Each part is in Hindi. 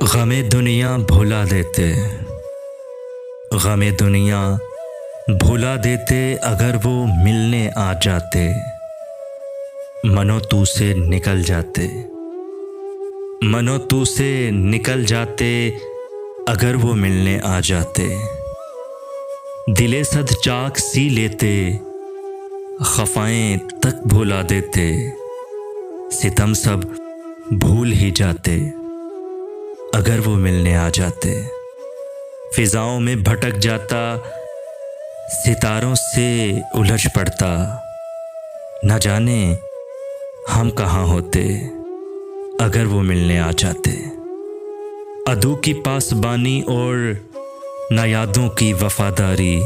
गमे दुनिया भुला देते, गमे दुनिया भुला देते अगर वो मिलने आ जाते। मनो तू से निकल जाते, मनो तू से निकल जाते अगर वो मिलने आ जाते। दिले सद चाक सी लेते, खफाएं तक भुला देते। सितम सब भूल ही जाते अगर वो मिलने आ जाते। फिजाओं में भटक जाता, सितारों से उलझ पड़ता। न जाने हम कहाँ होते अगर वो मिलने आ जाते। अदू की पासबानी और न यादों की वफादारी,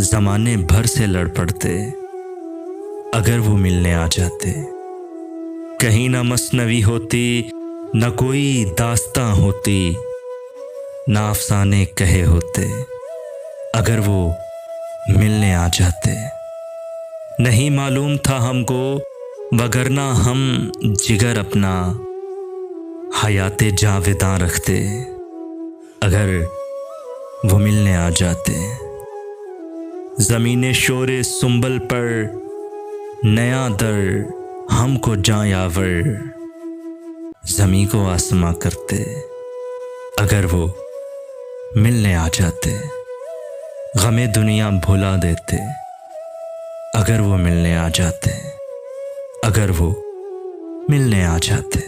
ज़माने भर से लड़ पड़ते अगर वो मिलने आ जाते। कहीं न मसनवी होती, न कोई दास्तां होती, न अफसाने कहे होते अगर वो मिलने आ जाते। नहीं मालूम था हमको वगरना हम जिगर अपना हयाते जावेदां रखते अगर वो मिलने आ जाते। ज़मीने शोरे सुंबल पर नया दर हमको जायावर, ज़मी को आसमां करते अगर वो मिलने आ जाते। गमे दुनिया भुला देते अगर वो मिलने आ जाते, अगर वो मिलने आ जाते।